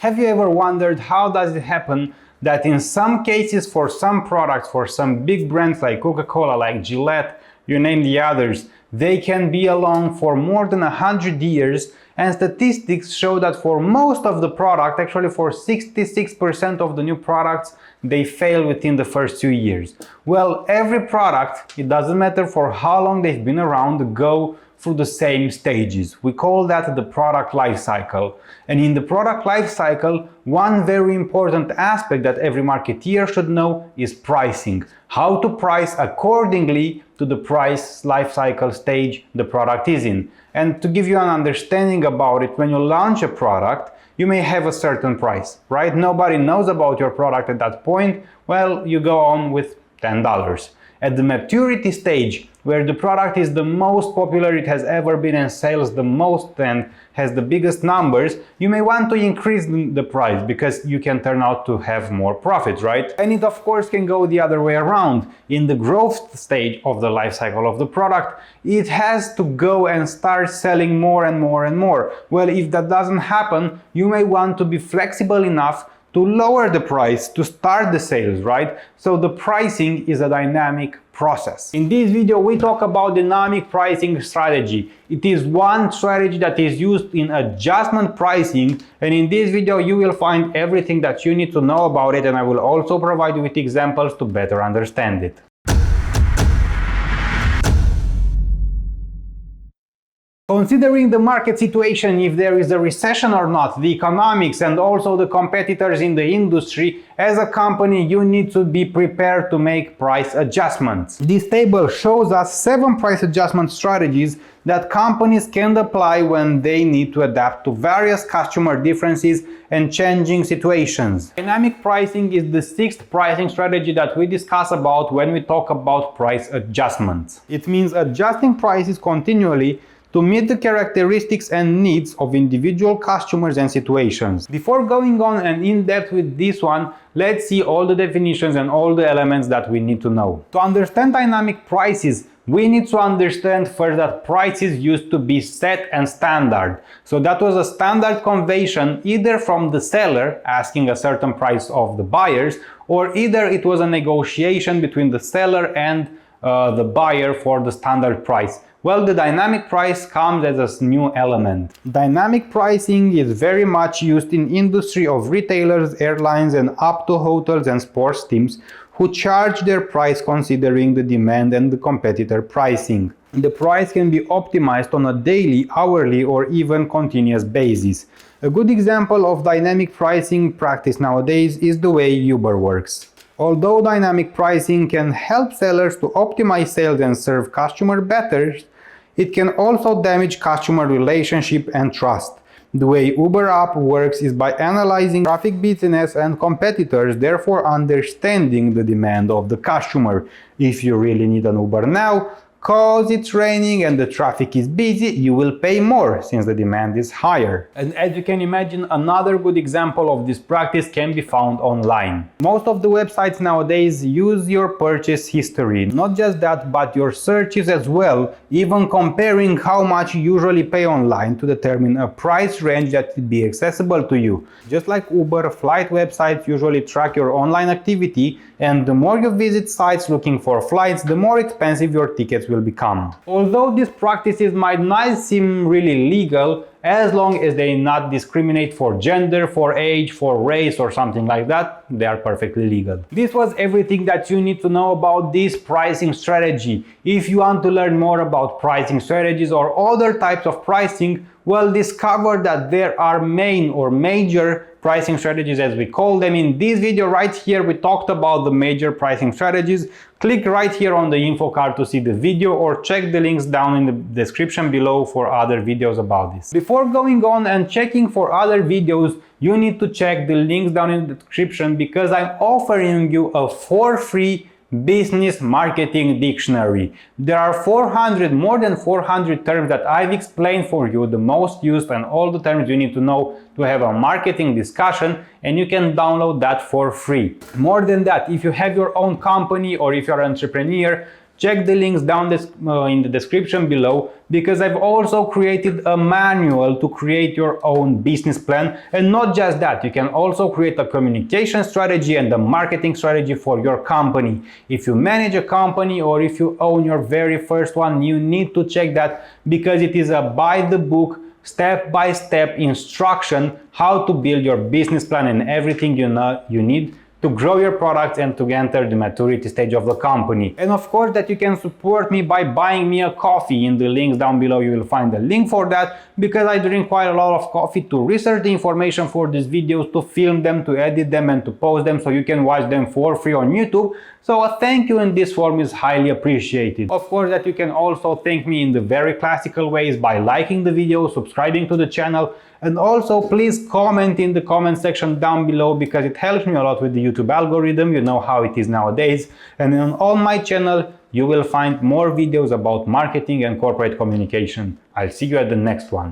Have you ever wondered how does it happen that in some cases for some products, for some big brands like Coca-Cola, like Gillette, you name the others, they can be along for more than 100 years, and statistics show that for most of the product, actually for 66% of the new products, they fail within the first 2 years. Well, every product, it doesn't matter for how long they've been around, go through the same stages. We call that the product life cycle. And in the product life cycle, one very important aspect that every marketeer should know is pricing. How to price accordingly to the price life cycle stage the product is in. And to give you an understanding about it, when you launch a product, you may have a certain price, right? Nobody knows about your product at that point. Well, you go on with $10. At the maturity stage, where the product is the most popular it has ever been and sells the most and has the biggest numbers, you may want to increase the price because you can turn out to have more profit, right? And it of course can go the other way around. In the growth stage of the life cycle of the product, it has to go and start selling more and more and more. Well, if that doesn't happen, you may want to be flexible enough to lower the price to start the sales, right? So the pricing is a dynamic process. In this video, we talk about dynamic pricing strategy. It is one strategy that is used in adjustment pricing, and in this video you will find everything that you need to know about it, and I will also provide you with examples to better understand it. Considering the market situation, if there is a recession or not, the economics and also the competitors in the industry, as a company you need to be prepared to make price adjustments. This table shows us 7 price adjustment strategies that companies can apply when they need to adapt to various customer differences and changing situations. Dynamic pricing is the 6th pricing strategy that we discuss about when we talk about price adjustments. It means adjusting prices continually to meet the characteristics and needs of individual customers and situations. Before going on and in depth with this one, let's see all the definitions and all the elements that we need to know. To understand dynamic prices, we need to understand first that prices used to be set and standard. So that was a standard convention either from the seller asking a certain price of the buyers, or either it was a negotiation between the seller and the buyer for the standard price. Well, the dynamic price comes as a new element. Dynamic pricing is very much used in industry of retailers, airlines, and up to hotels and sports teams who charge their price considering the demand and the competitor pricing. The price can be optimized on a daily, hourly, or even continuous basis. A good example of dynamic pricing practice nowadays is the way Uber works. Although dynamic pricing can help sellers to optimize sales and serve customer better, it can also damage customer relationship and trust. The way Uber app works is by analyzing traffic business and competitors, therefore understanding the demand of the customer. If you really need an Uber now, cause it's raining and the traffic is busy, you will pay more since the demand is higher. And as you can imagine, another good example of this practice can be found online. Most of the websites nowadays use your purchase history. Not just that, but your searches as well, even comparing how much you usually pay online to determine a price range that will be accessible to you. Just like Uber, flight websites usually track your online activity, and the more you visit sites looking for flights, the more expensive your tickets will become. Although these practices might not seem really legal, as long as they not discriminate for gender, for age, for race or something like that, they are perfectly legal. This was everything that you need to know about this pricing strategy. If you want to learn more about pricing strategies or other types of pricing, well, discover that there are main or major pricing strategies, as we call them. In this video right here, we talked about the major pricing strategies. Click right here on the info card to see the video, or check the links down in the description below for other videos about this. Before going on and checking for other videos, you need to check the links down in the description, because I'm offering you a for free business marketing dictionary. There are more than 400 terms that I've explained for you, the most used and all the terms you need to know to have a marketing discussion, and you can download that for free. More than that, if you have your own company or if you're an entrepreneur, check the links down in the description below, because I've also created a manual to create your own business plan. And not just that, you can also create a communication strategy and a marketing strategy for your company. If you manage a company or if you own your very first one, you need to check that, because it is a by the book, step-by-step instruction how to build your business plan and everything you need to grow your products and to enter the maturity stage of the company. And of course that you can support me by buying me a coffee. In the links down below you will find a link for that, because I drink quite a lot of coffee to research the information for these videos, to film them, to edit them and to post them so you can watch them for free on YouTube. So a thank you in this form is highly appreciated. Of course that you can also thank me in the very classical ways by liking the video, subscribing to the channel, and also please comment in the comment section down below, because it helps me a lot with the YouTube algorithm. You know how it is nowadays. And on my channel you will find more videos about marketing and corporate communication. I'll see you at the next one.